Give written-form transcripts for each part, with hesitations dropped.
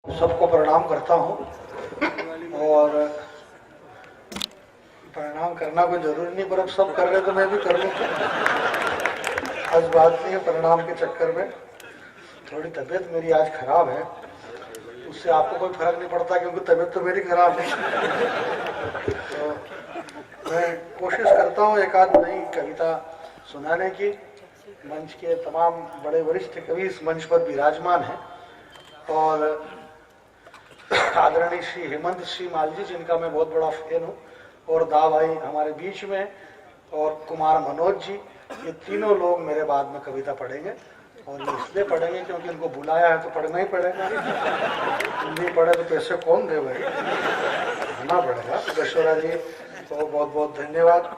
सबको प्रणाम करता हूँ और प्रणाम करना कोई जरूरी नहीं, पर अब सब कर रहे तो मैं भी कर लूँ। आज बात नहीं है, प्रणाम के चक्कर में थोड़ी तबीयत मेरी आज खराब है, उससे आपको कोई फर्क नहीं पड़ता क्योंकि तबीयत तो मेरी खराब है। तो मैं कोशिश करता हूँ एक आध नई कविता सुनाने की। मंच के तमाम बड़े वरिष्ठ कवि इस मंच पर विराजमान हैं और आदरणीय श्री हेमंत श्री मालजी जिनका मैं बहुत बड़ा फैन हूँ, और दा भाई हमारे बीच में, और कुमार मनोज जी, ये तीनों लोग मेरे बाद में कविता पढ़ेंगे। और ये इसलिए पढ़ेंगे क्योंकि इनको बुलाया है तो पढ़ना ही पड़ेगा, नहीं पढ़े तो पैसे कौन दे भाई, पढ़ना पड़ेगा। तो दशहरा जी तो बहुत बहुत धन्यवाद।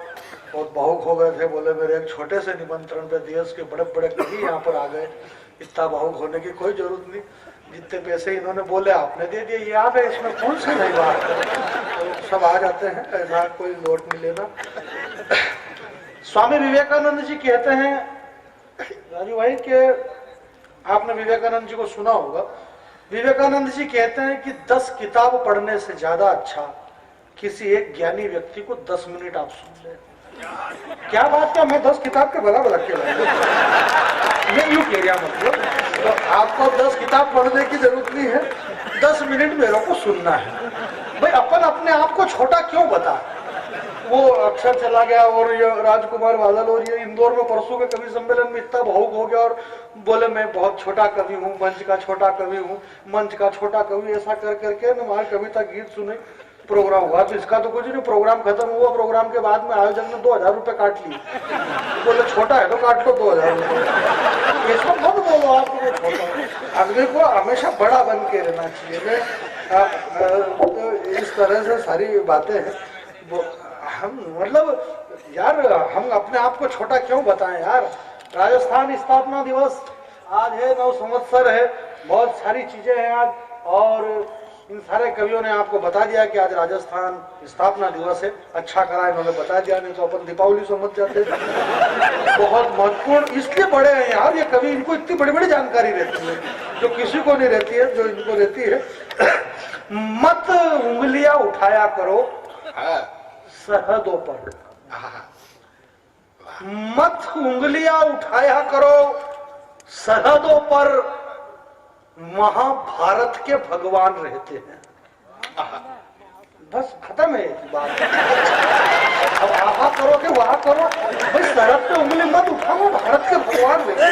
बहुत भावुक हो गए थे, बोले मेरे एक छोटे से निमंत्रण पे देश के बड़े बड़े कवि यहाँ पर आ गए, इतना भावुक होने की कोई जरूरत नहीं, जितने पैसे इन्होंने बोले आपने दे दिए, ये आप है, इसमें कौन सी नई बात है, तो सब आ जाते हैं, ऐसा कोई लोट नहीं लेना। स्वामी विवेकानंद जी कहते हैं, राजू भाई के आपने विवेकानंद जी को सुना होगा, विवेकानंद जी कहते हैं कि 10 किताब पढ़ने से ज्यादा अच्छा किसी एक ज्ञानी व्यक्ति को 10 मिनट आप सुन ले। क्या बात है, मैं 10 किताब के भला भला के ये यूं कह रहा, मतलब तो आपको 10 किताब पढ़ने की जरूरत नहीं है, 10 मिनट मेरे को सुनना है। भाई अपन अपने आप को छोटा क्यों बता। वो अक्षर चला गया और ये राजकुमार बादल और ये इंदौर में परसों के कवि सम्मेलन में इतना भावुक हो गया और बोले मैं बहुत छोटा कवि हूँ, मंच का छोटा कवि हूँ, मंच का छोटा कवि, ऐसा कर करके न हमारी कविता गीत सुने। प्रोग्राम हुआ तो इसका तो कुछ नहीं, प्रोग्राम खत्म हुआ, प्रोग्राम के बाद में आयोजक ने 2000 रुपए काट लिए, बोले छोटा है तो काट लो 2000 रुपए। इसको मत बोलो आप छोटा, आदमी को हमेशा बड़ा बन के रहना चाहिए। इस तरह से सारी बातें हैं। हम मतलब यार हम अपने आप को छोटा क्यों बताएं यार। राजस्थान स्थापना दिवस आज है, 9 संवत्सर है, बहुत सारी चीजें हैं आज, और इन सारे कवियों ने आपको बता दिया कि आज राजस्थान स्थापना दिवस है। अच्छा करा इन्होंने बता दिया, नहीं तो अपन दीपावली समझ जाते। बहुत महत्वपूर्ण इसलिए बड़े हैं यार ये कवि, इनको इतनी बड़ी बड़ी जानकारी रहती है जो किसी को नहीं रहती है, जो इनको रहती है। मत उंगलियां उठाया करो सरहदों पर, मत उंगलियां उठाया करो सरहदों पर, महाभारत के भगवान रहते हैं। बस खत्म है बात। अब आहा करो कि वहां करो, भाई सरहद पे उंगली मत उठाओ, भारत के भगवान रहते हैं।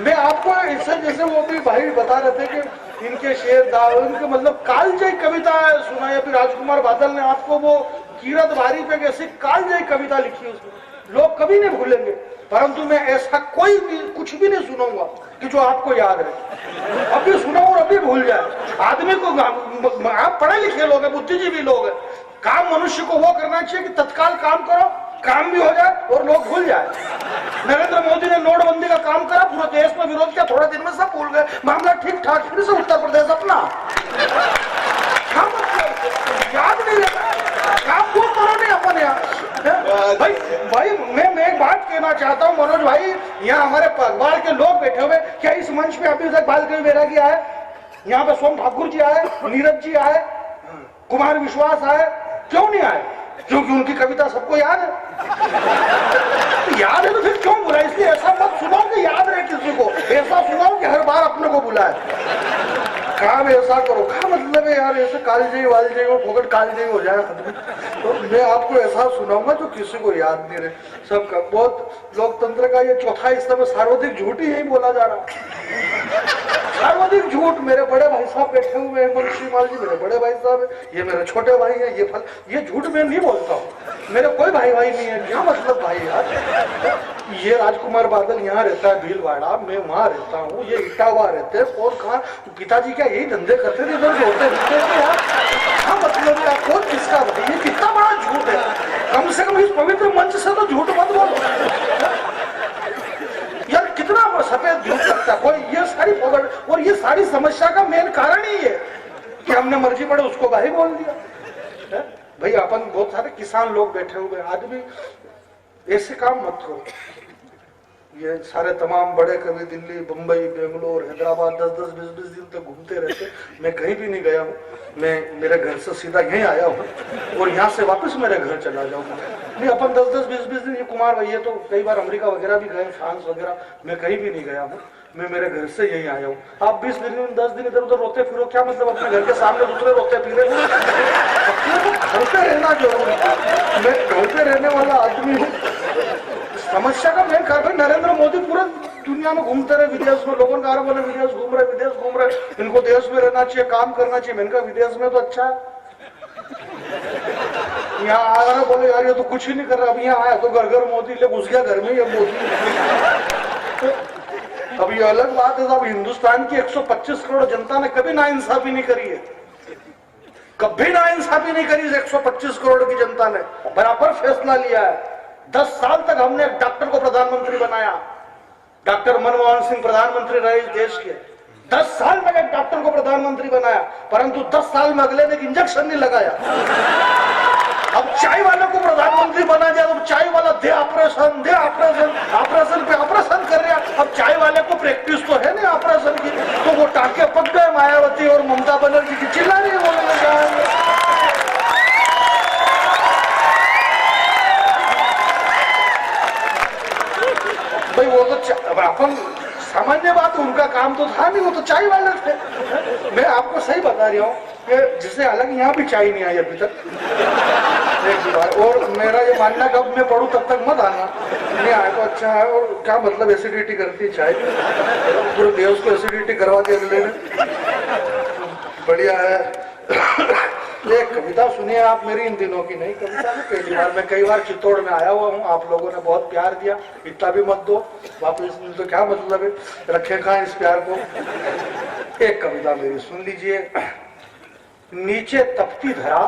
मैं आपको इससे जैसे वो भी भाई बता रहे थे कि इनके शेर दाव, इनके मतलब कालजयी कविता सुनाई अभी राजकुमार बादल ने आपको, वो कीरत बारी पे कैसे कालजयी कविता लिखी है उसमें, लोग कभी नहीं भूलेंगे। परंतु मैं ऐसा कोई भी कुछ भी नहीं सुनाऊंगा कि जो आपको याद रहे। अभी सुना और अभी भूल जाए आदमी को। आप पढ़े लिखे लोग हैं, बुद्धिजीवी लोग हैं, काम मनुष्य को वो करना चाहिए कि तत्काल काम करो, काम भी हो जाए और लोग भूल जाए। नरेंद्र मोदी ने नोटबंदी का काम करा, पूरे देश में विरोध किया, थोड़े दिन में सब भूल गए, मामला ठीक ठाक, फिर से उत्तर प्रदेश अपना याद नहीं रहता, काम क्यों करो नहीं अपन यार। भाई भाई मैं एक बात कहना चाहता हूँ मनोज भाई, यहाँ हमारे अखबार के लोग बैठे हुए, क्या इस मंच पे अभी तक बालकवी बैरागी आए, यहाँ पे सोम ठाकुर जी आए, नीरज जी आए, कुमार विश्वास आए, क्यों नहीं आए? क्योंकि उनकी कविता सबको याद है। याद है तो फिर क्यों बुलाए? इसलिए ऐसा मत सुनाओ कि याद रहे किसी को, ऐसा सुनाओ कि हर बार अपने को बुलाए। काम ऐसा करो, क्या मतलब है यार, ऐसे कालजयी वालजयी और फोकट कालजयी हो जाए। तो मैं आपको ऐसा सुनाऊंगा जो किसी को याद नहीं रहे सबका। बहुत लोकतंत्र का ये चौथा हिस्सा में सर्वाधिक झूठ ही बोला जा रहा, सर्वाधिक झूठ। मेरे बड़े भाई साहब बैठे हुए हैं, मुंशी माल जी मेरे बड़े भाई साहब है, ये मेरे छोटे भाई है, ये फल, ये झूठ मैं नहीं बोलता हूँ, मेरे कोई भाई नहीं है। क्या मतलब भाई यार, ये राजकुमार बादल यहाँ रहता है भीलवाड़ा, मैं वहाँ रहता हूँ, ये इटावा रहते हैं, और कहाँ पिताजी क्या यही धंधे करते थे इधर होते यार। हाँ मतलब यार कौन किसका भाई, ये कितना बड़ा झूठ है। कम से कम इस पवित्र मंच से तो झूठ मत बोलो यार, कितना सफेद झूठ लगता है कोई। ये सारी पकड़ और ये सारी समस्या का मेन कारण ही है कि हमने मर्जी पड़े उसको भाई बोल दिया। भाई अपन बहुत सारे किसान लोग बैठे हुए, आदमी ऐसे काम मत करो। ये सारे तमाम बड़े कवि दिल्ली, बम्बई, बेंगलोर, हैदराबाद 10-10, 20-20 दिन तक घूमते रहते। मैं कहीं भी नहीं गया हूँ, मैं मेरे घर से सीधा यहीं आया हूँ और यहाँ से वापस मेरे घर चला जाऊँगा। नहीं, अपन 10-10, 20-20 दिन, ये कुमार भाई ये तो कई बार अमेरिका वगैरह भी गए, फ्रांस वगैरह, मैं कहीं भी नहीं गया हूँ, मैं मेरे घर से यहीं आया हूँ। आप 20 दिन 10 दिन इधर उधर रोते फिरो, क्या मतलब अपने घर के सामने दूसरे रोते फिरे? घर पे रहना जरूरी है, मैं घर पे रहने वाला आदमी हूँ। समस्या का मेन कारण नरेंद्र मोदी पूरे दुनिया में घूमते रहे, विदेश में, लोगों का बोले विदेश घूम रहे, विदेश घूम रहे, इनको देश में रहना चाहिए, काम करना चाहिए। मैंने कहा विदेश में तो अच्छा है, यहाँ आ रहा बोले यार ये तो कुछ ही नहीं कर रहा। अब यहाँ आया तो घर घर मोदी, ले घुस गया घर में ये मोदी। अब ये अलग बात है साहब, हिंदुस्तान की 125 करोड़ जनता ने कभी नाइंसाफी नहीं करी है, कभी नाइंसाफी नहीं करी। 125 करोड़ की जनता ने बराबर फैसला लिया है। 10 साल तक हमने एक डॉक्टर को प्रधानमंत्री बनाया, डॉक्टर मनमोहन सिंह प्रधानमंत्री रहे इस देश के। 10 साल में एक डॉक्टर को प्रधानमंत्री बनाया, परंतु 10 साल में अगले ने एक इंजेक्शन नहीं लगाया। अब चाय वाले को प्रधानमंत्री बना दिया, तो चाय वाला दे ऑपरेशन ऑपरेशन पे ऑपरेशन कर रहा। अब चाय वाले को प्रैक्टिस तो है नहीं ऑपरेशन की, तो वो टाके पक गए मायावती और ममता बनर्जी की, चिल्ला रही है बोले भाई वो तो अपन सामान्य बात है, उनका काम तो था नहीं, वो तो चाय वाले थे। मैं आपको सही बता रहा हूँ कि जिसे हालांकि यहाँ भी चाय नहीं आई अभी तक एक बार, और मेरा ये मानना कब मैं पढ़ूं तब तक मत आना, नहीं आए तो अच्छा है। और क्या मतलब एसिडिटी करती है चाय, पूरे देश को एसिडिटी करवा दी अगले ने, बढ़िया है। एक कविता सुनिए आप मेरी, इन दिनों की नहीं कविता में, पहली बार मैं कई बार चित्तौड़ में आया हुआ हूँ, आप लोगों ने बहुत प्यार दिया, इतना भी मत दो वापस, तो क्या मतलब है, रखे कहाँ इस प्यार को। एक कविता मेरी सुन लीजिए। नीचे तपती धरा,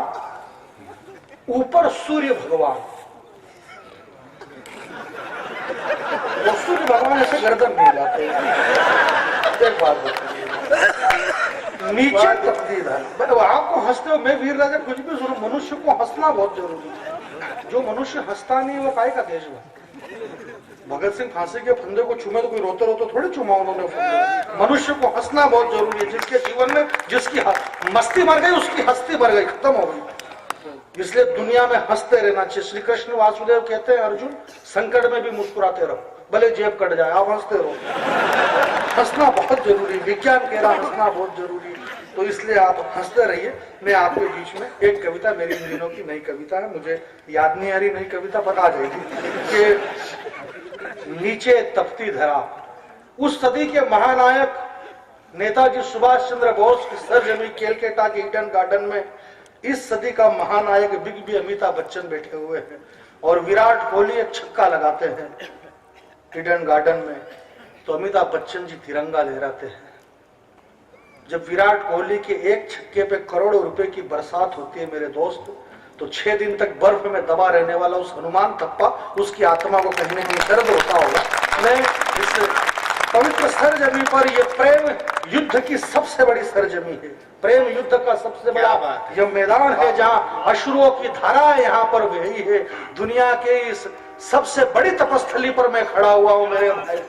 ऊपर सूर्य भगवान, वो सूर्य भगवान ऐसे गर्दन नहीं लाते। एक बात बताइए, नीचे तपती धरा, आपको हंसते हो, मैं वीर राजा कुछ भी सुनो, मनुष्य को हंसना बहुत जरूरी है। जो मनुष्य हंसता नहीं वो काय का देश है। भगत सिंह फांसी के फंदे को चूमे तो कोई रोते रोते थोड़ी चूमा उन्होंने फंदे। मनुष्य को हंसना बहुत जरूरी है। जिसके जीवन में जिसकी मस्ती मर गई उसकी हस्ती मर गई, खत्म हो गई। इसलिए दुनिया में हंसते रहना चाहिए। श्री कृष्ण वासुदेव कहते हैं अर्जुन संकट में भी मुस्कुराते रहो, भले जेब कट जाए, आप हंसते रहो। हंसना बहुत जरूरी, विज्ञान कह रहा हंसना बहुत जरूरी, तो इसलिए आप हंसते रहिए। मैं आपके बीच में एक कविता, मेरी इन दिनों की नई कविता है, मुझे याद नहीं आ रही नई कविता, पता आ जाएगी कि नीचे तपती धरा। उस सदी के महानायक नेताजी सुभाष चंद्र बोस की सरजमी केलकटा के ईडन गार्डन में इस सदी का महानायक बिग बी अमिताभ बच्चन बैठे हुए हैं और विराट कोहली एक छक्का लगाते हैं ईडन गार्डन में, तो अमिताभ बच्चन जी तिरंगा लहराते हैं। जब विराट कोहली के एक छक्के पे करोड़ों रुपए की बरसात होती है मेरे दोस्त, तो 6 दिन तक बर्फ में दबा रहने वाला उस हनुमान थप्पा, उसकी आत्मा को कहीं न कहीं दर्द होता होगा। मैं इस पवित्र सरजमी पर, ये प्रेम युद्ध की सबसे बड़ी सरजमी है, प्रेम युद्ध का सबसे बड़ा यह मैदान है जहाँ अश्रुओं की धारा यहाँ पर बही है। दुनिया के इस सबसे बड़ी तपस्थली पर मैं खड़ा हुआ हूँ मेरे भाई।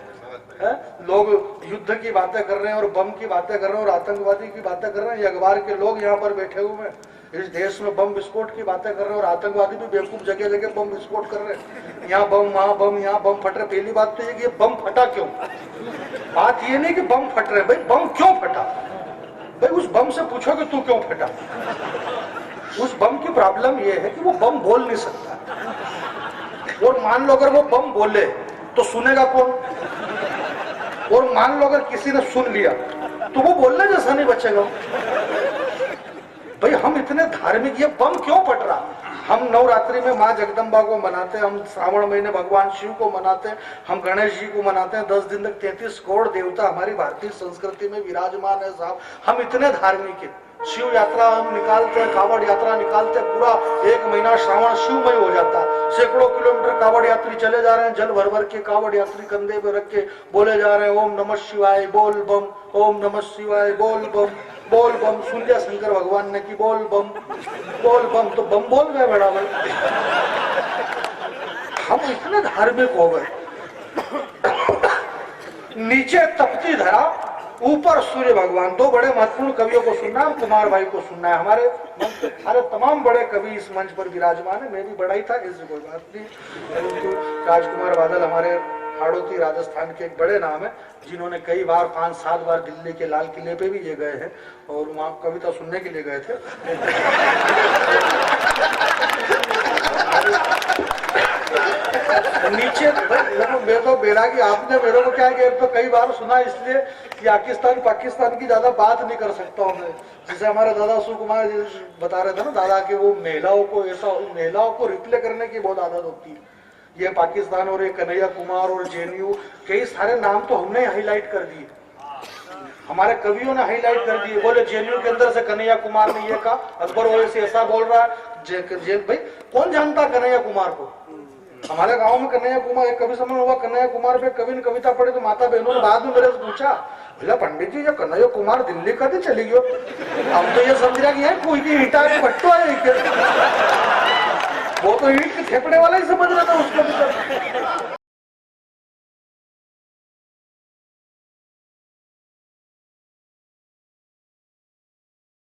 लोग युद्ध की बातें कर रहे हैं और बम की बातें कर रहे हैं और आतंकवादी की बातें कर रहे हैं, ये अखबार के लोग यहाँ पर बैठे हुए हैं इस देश में बम विस्फोट की बातें कर रहे हैं और आतंकवादी भी बेवकूफ जगह जगह बम विस्फोट कर रहे हैं। यहाँ बम वहाँ बम, यहाँ बम फट रहे। पहली बात तो ये कि ये बम फटा क्यों, बात ये नहीं कि बम फट रहे, भाई बम क्यों फटा, भाई उस बम से पूछो कि तू क्यों फटा। उस बम की प्रॉब्लम ये है कि वो बम बोल नहीं सकता, और मान लो अगर वो बम बोले तो सुनेगा कौन, और मान लो अगर किसी ने सुन लिया तो वो बोलने जैसा नहीं बचेगा। भाई हम इतने धार्मिक, ये बम क्यों फट रहा। हम नवरात्रि में माँ जगदम्बा को मनाते हैं, हम श्रावण महीने भगवान शिव को मनाते हैं, हम गणेश जी को मनाते हैं। 10 दिन तक 33 करोड़ देवता हमारी भारतीय संस्कृति में विराजमान है साहब। हम इतने धार्मिक है। शिव यात्रा हम निकालते हैं, कावड़ यात्रा निकालते हैं, पूरा 1 महीना श्रावण शिवमय हो जाता है। सैकड़ों किलोमीटर कावड़ यात्री चले जा रहे हैं, जल भर भर के कावड़ यात्री कंधे पे रख के बोले जा रहे हैं ओम नमः शिवाय बोल बम, ओम नमः शिवाय बोल बम, बोल बम। सुन लिया शंकर भगवान ने कि बोल बम, बोल बम, तो बम बोल गए बड़ा भाई। हम इतने धार्मिक हो गए। नीचे तपती धरा, ऊपर सूर्य भगवान। दो बड़े महत्वपूर्ण कवियों को सुनना है, कुमार भाई को सुनना है। हमारे मंच पे सारे तमाम बड़े कवि इस मंच पर विराजमान है। मैं भी बड़ा ही था, इससे कोई बात नहीं, परंतु राजकुमार बादल हमारे हाड़ौती राजस्थान के एक बड़े नाम है, जिन्होंने कई बार 5-7 बार दिल्ली के लाल किले पे भी ये गए हैं और वहाँ कविता सुनने के लिए गए थे। नीचे मैं तो बैरागी, आपने मेरे को क्या किया, तो कई बार सुना इसलिए कि पाकिस्तान की ज्यादा बात नहीं कर सकता हूँ मैं। जैसे हमारे दादा सुकुमार बता रहे थे ना दादा कि वो महिलाओं को रिप्ले करने की बहुत आदत होती है। ये पाकिस्तान और ये कन्हैया कुमार और जेएनयू, कई सारे नाम तो हमने हाईलाइट कर दिए, हमारे कवियों ने हाईलाइट कर दिए। बोले जेएनयू के अंदर से कन्हैया कुमार ने ये कहा, अकबर ओवैसी ऐसा बोल रहा है। भाई कौन जानता कन्हैया कुमार को? हमारे गांव में कन्हैया कुमार एक कवि सम्मेलन हुआ, कन्हैया कुमार पे कवि ने कविता पढ़ी, तो माता बहनों ने बाद में मेरे से पूछा, भैया पंडित जी ये कन्हैया कुमार दिल्ली कभी चली गयो? हम तो ये समझ रहा कि कोई की ईटा भट्टो है, वो तो ईट के थेपड़े वाला ही समझ रहा था उसको।